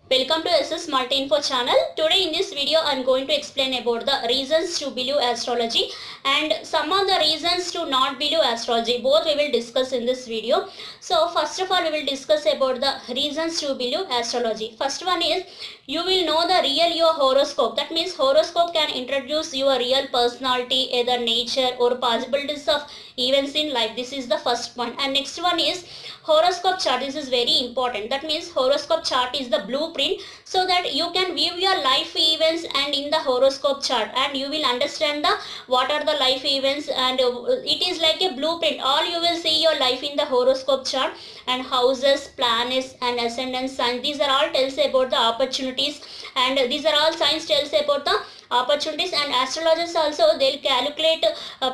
Welcome to SS Multi Info channel. Today in this video I am going to explain about the reasons to believe astrology and some of the reasons to not believe astrology. Both we will discuss in this video. So first of all we will discuss about the reasons to believe astrology. First one is you will know the real your horoscope. That means horoscope can introduce your real personality, either nature or possibilities of events in life. This is the first one. And next one is horoscope chart. This is very important. That means horoscope chart is the blueprint so that you can view your life events and in the horoscope chart, and you will understand the what are the life events, and it is like a blueprint. All you will see your life in the horoscope chart, and houses, planets and ascendant signs, these are all tells about the opportunities, and these are all signs tells about the opportunities. And astrologers also, they'll calculate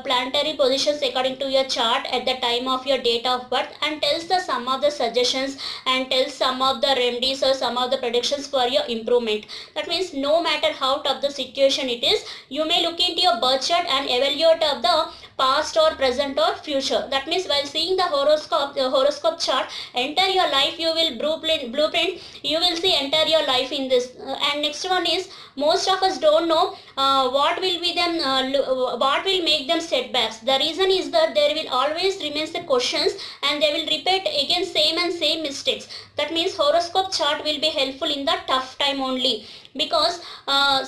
planetary positions according to your chart at the time of your date of birth, and tells the some of the suggestions and tells some of the remedies or some of the predictions for your improvement. That means no matter how tough the situation it is, you may look into your birth chart and evaluate of the past or present or future. That means while seeing the horoscope chart, enter your life, you will blueprint, you will see enter your life in this. And next one is most of us don't know what will be them what will make them setbacks. The reason is that there will always remains the questions and they will repeat again same and same mistakes. That means horoscope chart will be helpful in the tough time only, because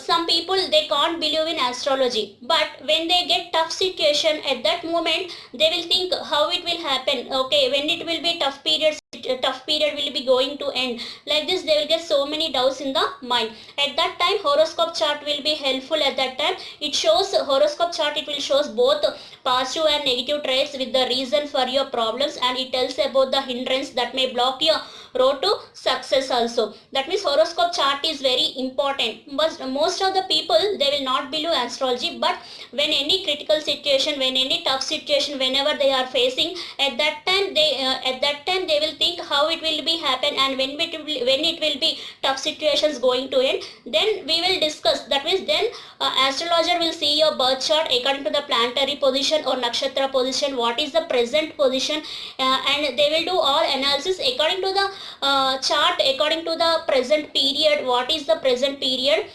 some people they can't believe in astrology, but when they get tough situation at that moment they will think how it will happen, okay, when it will be tough period will be going to end. Like this they will get so many doubts in the mind. At that time horoscope chart will be helpful. At that time it shows horoscope chart, it will shows both positive and negative traits with the reason for your problems, and it tells about the hindrance that may block your road to success also. That means horoscope chart is very important. But most of the people they will not believe astrology, but when any critical situation, when any tough situation, whenever they are facing, at that time they will think how it will be happen, and when it will be tough situations going to end, then we will discuss. That means then astrologer will see your birth chart according to the planetary position or nakshatra position, what is the present position, and they will do all analysis according to the chart, according to the present period, what is the present period,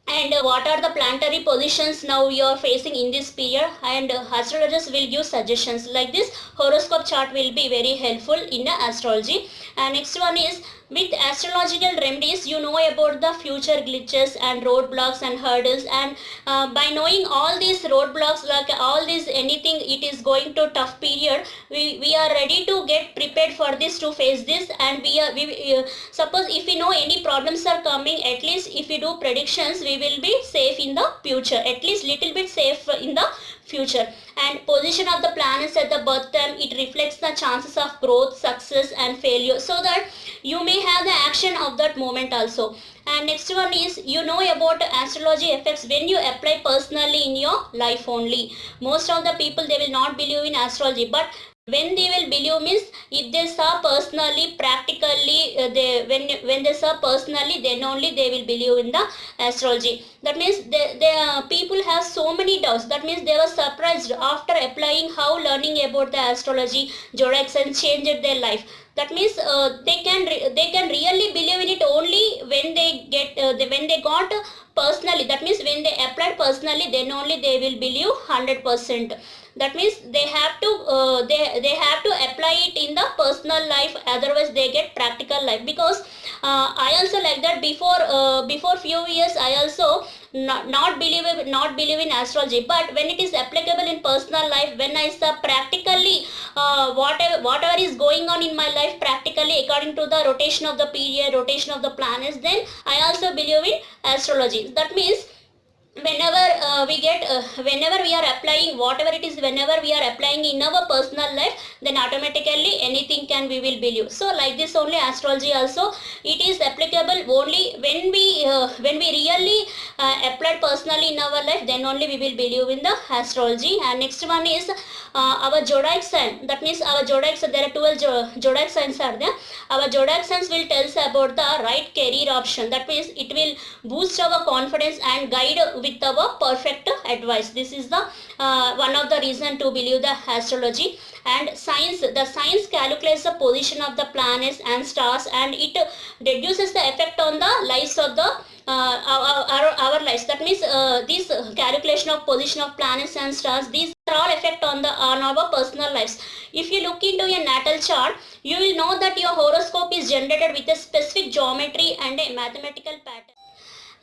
and what are the planetary positions now you are facing in this period, and astrologers will give suggestions. Like this horoscope chart will be very helpful in astrology. And next one is with astrological remedies you know about the future glitches and roadblocks and hurdles, and by knowing all these roadblocks, like all this anything it is going to tough period, we are ready to get prepared for this, to face this, and suppose if we know any problems are coming, at least if we do predictions we will be safe in the future, at least little bit safe in the future. And position of the planets at the birth time, it reflects the chances of growth, success and failure, so that you may have the action of that moment also. And next one is you know about astrology effects when you apply personally in your life only. Most of the people they will not believe in astrology, but when they will believe means if they saw personally, practically, when they saw personally, then only they will believe in the astrology. That means the people have so many doubts. That means they were surprised after applying how learning about the astrology zodiac signs changed their life. That means they can really believe in it only when when they got personally. That means when they applied personally, then only they will believe 100%. That means they have to have to apply it in the personal life, otherwise they get practical life. Because I also like that before few years I also not believe in astrology, but when it is applicable in personal life, when I saw practically whatever is going on in my life practically according to the rotation of the period, rotation of the planets, then I also believe in astrology. That means whenever we are applying whatever it is, whenever we are applying in our personal life, then automatically anything can we will believe. So like this only astrology also, it is applicable only when we really applied personally in our life, then only we will believe in the astrology. And next one is our zodiac sign. That means our zodiac sign, there are 12 zodiac signs are there. Our zodiac signs will tell us about the right career option. That means it will boost our confidence and guide with our perfect advice. This is the one of the reason to believe the astrology. And the science calculates the position of the planets and stars, and it reduces the effect on the lives of the our lives. That means this calculation of position of planets and stars, these are all effect on our personal lives. If you look into a natal chart, you will know that your horoscope is generated with a specific geometry and a mathematical pattern.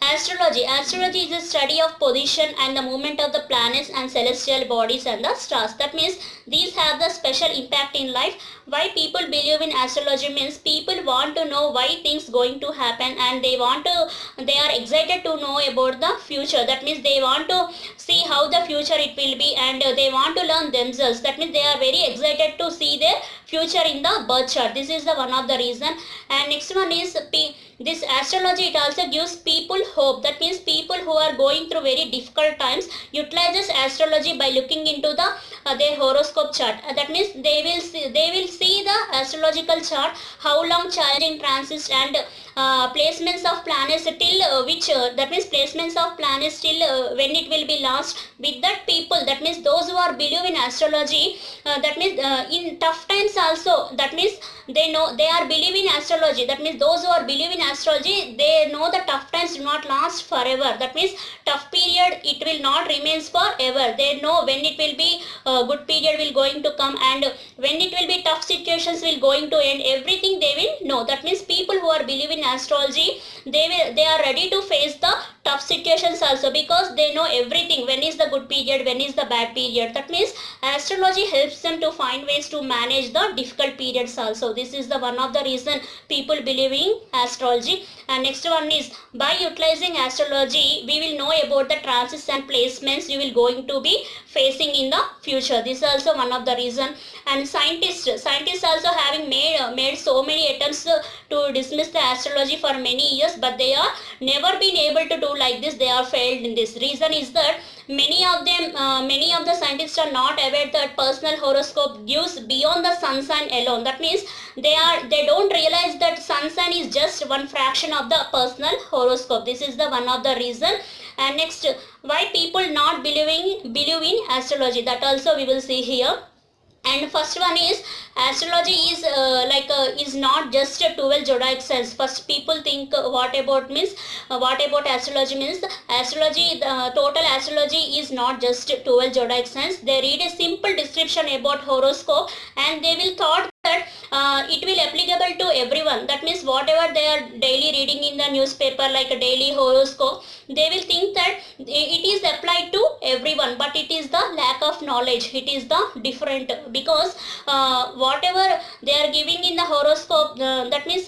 Astrology is the study of position and the movement of the planets and celestial bodies and the stars. That means these have the special impact in life. Why people believe in astrology means people want to know why things going to happen, and they are excited to know about the future. That means they want to see how the future it will be, and they want to learn themselves. That means they are very excited to see their future in the birth chart. This is the one of the reason. And next one is this astrology, it also gives people hope. That means people who are going through very difficult times utilizes astrology by looking into their horoscope chart. That means they will see the astrological chart, how long challenging transits and placements of planets till that means placements of planets till when it will be last with that people. That means those who are believe in astrology, that means in tough times also, that means they know they are believing astrology. That means those who are believing astrology, they know the tough times do not last forever. That means tough period, it will not remains forever. They know when it will be good period will going to come, and when it will be tough situations will going to end. Everything they will know. That means people who are believing astrology, they are ready to face the tough situations also, because they know everything, when is the good period, when is the bad period. That means astrology helps them to find ways to manage the difficult periods also. This is the one of the reason people believe in astrology. And next one is, by utilizing astrology, we will know about the transits and placements you will going to be facing in the future. This is also one of the reason. And scientists also having made so many attempts to dismiss the astrology for many years, but they are never been able to do like this. They are failed in this. Reason is that many of the scientists are not aware that personal horoscope gives beyond the sun sign alone. That means they don't realize that sun sign is just one fraction of the personal horoscope. This is the one of the reason. And next, why people not believe in astrology, that also we will see here. And first one is, astrology is is not just a 12 zodiac signs. First people think what about astrology means. Astrology, the total astrology is not just 12 zodiac signs. They read a simple description about horoscope, and they will thought that it will applicable to everyone. That means whatever they are daily reading in the newspaper, like a daily horoscope, they will think that it is applied to everyone, but it is the lack of knowledge. It is the different, because whatever they are giving in the horoscope, that means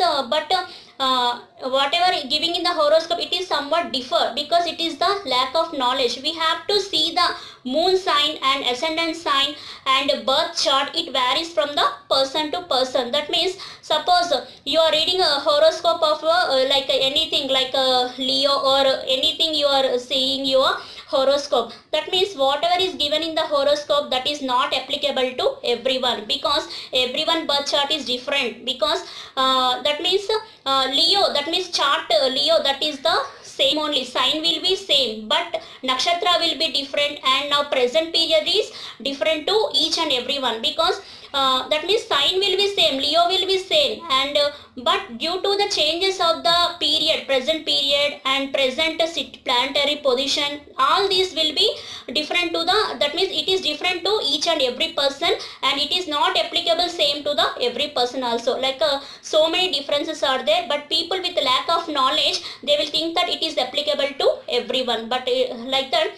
whatever giving in the horoscope, it is somewhat differ, because it is the lack of knowledge. We have to see the moon sign and ascendant sign and birth chart. It varies from the person to person. That means suppose you are reading a horoscope of like anything like a Leo or anything, you are seeing your horoscope. That means whatever is given in the horoscope, that is not applicable to everyone, because everyone birth chart is different. Because that means Leo, that means chart Leo, that is the same only, sign will be same, but nakshatra will be different, and now present period is different to each and everyone. Because that means sign will be same, Leo will be same, and but due to the changes of the period, present period and present planetary position, all these will be different to the, that means it is different to each and every person, and it is not applicable same to the every person also. Like so many differences are there, but people with lack of knowledge, they will think that it is applicable to everyone, but like that.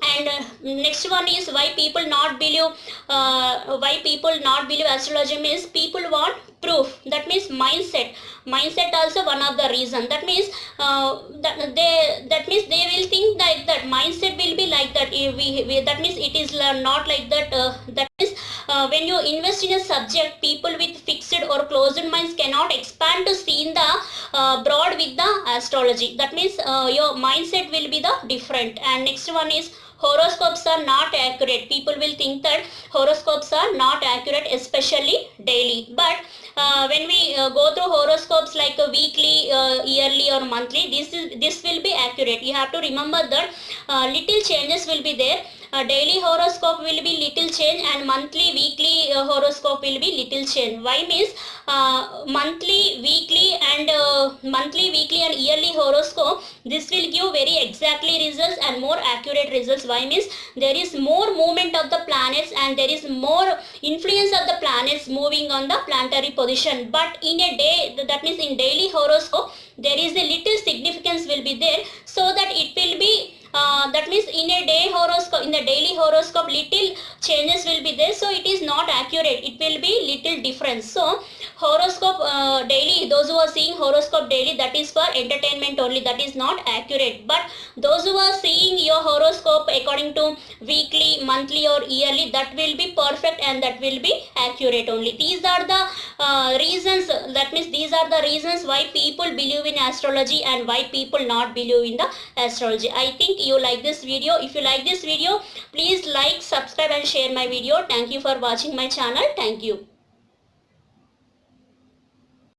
And next one is, why people not believe astrology means people want proof. That means mindset also one of the reason. That means that means they will think like that mindset will be like that. That means it is not like that. That means when you invest in a subject, people with fixed or closed minds cannot expand to see in the broad with the astrology. That means your mindset will be the different. And next one is horoscopes are not accurate. People will think that horoscopes are not accurate, especially daily. But when we go through horoscopes like a weekly, yearly or monthly, this will be accurate. You have to remember that little changes will be there. Daily horoscope will be little change, and monthly, weekly horoscope will be little change. Why means monthly, weekly and yearly horoscope, this will give very exactly results and more accurate results. Why means there is more movement of the planets and there is more influence of the planets moving on the planetary position. But in a day, that means in daily horoscope, there is a little significance will be there, so that it will be that means in a day horoscope, in the daily horoscope, little changes will be there, so it is not accurate, it will be little difference. So horoscope daily, those who are seeing horoscope daily, that is for entertainment only, that is not accurate. But those who are seeing your horoscope according to weekly, monthly or yearly, that will be perfect and that will be accurate only. These are the reasons, that means these are the reasons why people believe in astrology and why people not believe in the astrology. I think you like this video. If you like this video, please like, subscribe and share my video. Thank you for watching my channel. Thank you.